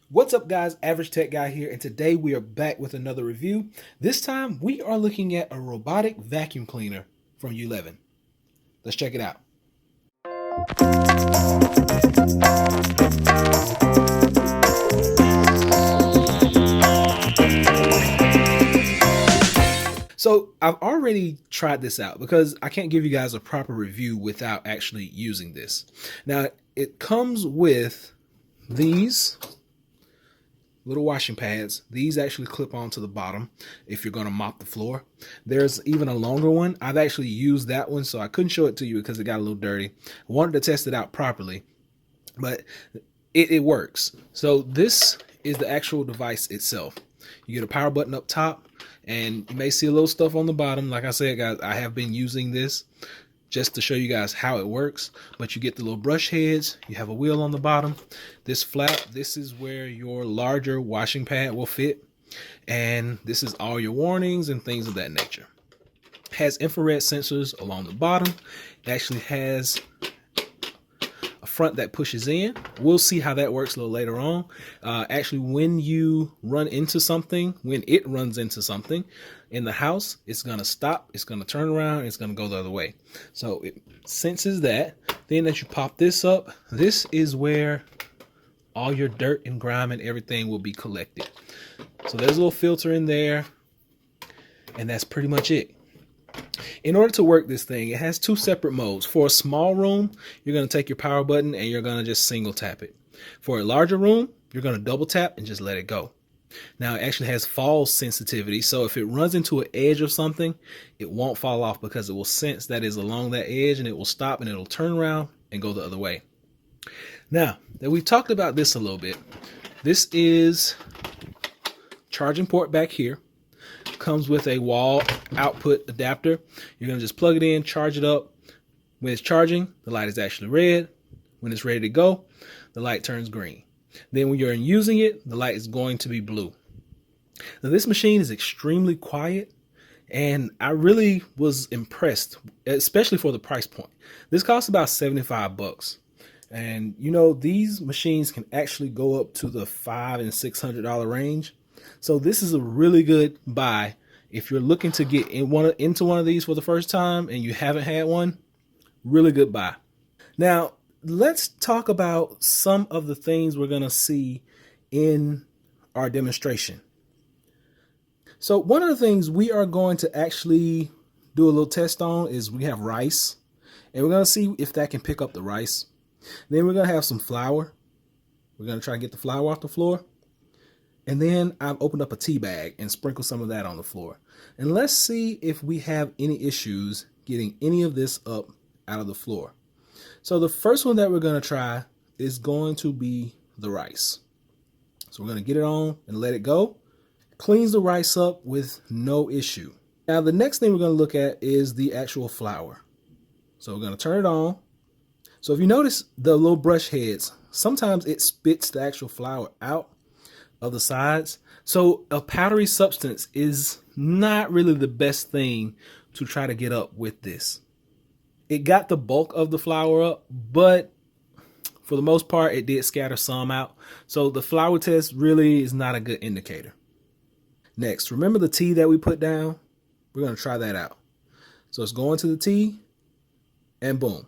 What's up, guys? Average Tech Guy here, and today we are back with another review. This time we are looking at a robotic vacuum cleaner from Euleven. Let's check it out. So I've already tried this out because I can't give you guys a proper review without actually using this. Now, it comes with these little washing pads. These actually clip onto the bottom if you're going to mop the floor. There's even a longer one. I've actually used that one, so I couldn't show it to you because it got a little dirty. I wanted to test it out properly, but it works. So this is the actual device itself. You get a power button up top, and you may see a little stuff on the bottom. Like I said, guys, I have been using this just to show you guys how it works. But you get the little brush heads, you have a wheel on the bottom. This flap, this is where your larger washing pad will fit, and this is all your warnings and things of that nature. It has infrared sensors along the bottom. It actually has a front that pushes in. We'll see how that works a little later on. Actually, when you run into something, when it runs into something in the house, it's going to stop, it's going to turn around, it's going to go the other way. So it senses that. Then as you pop this up, this is where all your dirt and grime and everything will be collected. So there's a little filter in there, and that's pretty much it. In order to work this thing, it has two separate modes. For a small room, you're going to take your power button and you're going to just single tap it. For a larger room, you're going to double tap and just let it go. Now, it actually has fall sensitivity, so if it runs into an edge of something, it won't fall off because it will sense that is along that edge, and it will stop and it'll turn around and go the other way. Now that we've talked about this a little bit, this is charging port back here. Comes with a wall output adapter. You're going to just plug it in, charge it up. When it's charging, the light is actually red. When it's ready to go, the light turns green. Then when you're using it, the light is going to be blue. Now, this machine is extremely quiet, and I really was impressed, especially for the price point. This costs about 75 bucks. And you know, these machines can actually go up to the $500 and $600 range. So this is a really good buy if you're looking to get into one of these for the first time and you haven't had one. Really good buy. Now, let's talk about some of the things we're going to see in our demonstration. So one of the things we are going to actually do a little test on is we have rice, and we're going to see if that can pick up the rice. Then we're going to have some flour. We're going to try and get the flour off the floor. And then I've opened up a tea bag and sprinkled some of that on the floor. And let's see if we have any issues getting any of this up out of the floor. So the first one that we're going to try is going to be the rice. So we're going to get it on and let it go. Cleans the rice up with no issue. Now the next thing we're going to look at is the actual flour. So we're going to turn it on. So if you notice the little brush heads, sometimes it spits the actual flour out of the sides. So a powdery substance is not really the best thing to try to get up with this. It got the bulk of the flour up, but for the most part, it did scatter some out. So the flour test really is not a good indicator. Next, remember the tea that we put down? We're going to try that out. So it's going to the tea, and boom.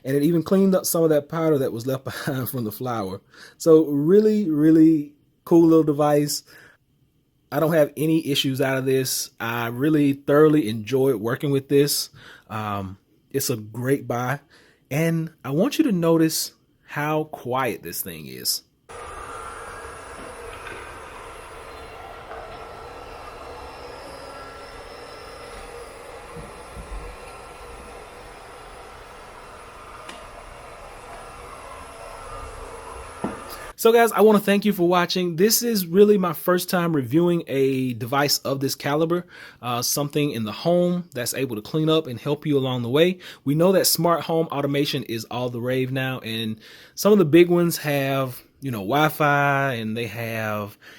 And it even cleaned up some of that powder that was left behind from the flour. So really, really cool little device. I don't have any issues out of this. I really thoroughly enjoyed working with this. It's a great buy. And I want you to notice how quiet this thing is. So guys, I want to thank you for watching. This is really my first time reviewing a device of this caliber, something in the home that's able to clean up and help you along the way. We know that smart home automation is all the rave now, and some of the big ones have, you know, Wi-Fi, and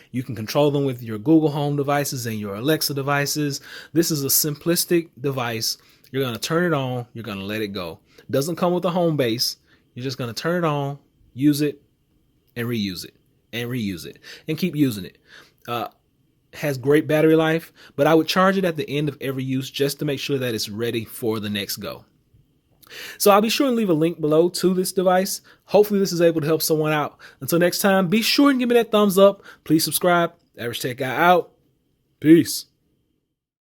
you can control them with your Google Home devices and your Alexa devices. This is a simplistic device. You're going to turn it on, you're going to let it go. Doesn't come with a home base. You're just going to turn it on, use it, and reuse it. and reuse it and keep using it. Has great battery life, but I would charge it at the end of every use just to make sure that it's ready for the next go. So I'll be sure and leave a link below to this device. Hopefully this is able to help someone out. Until next time, be sure and give me that thumbs up. Please subscribe. Average Tech Guy out. Peace.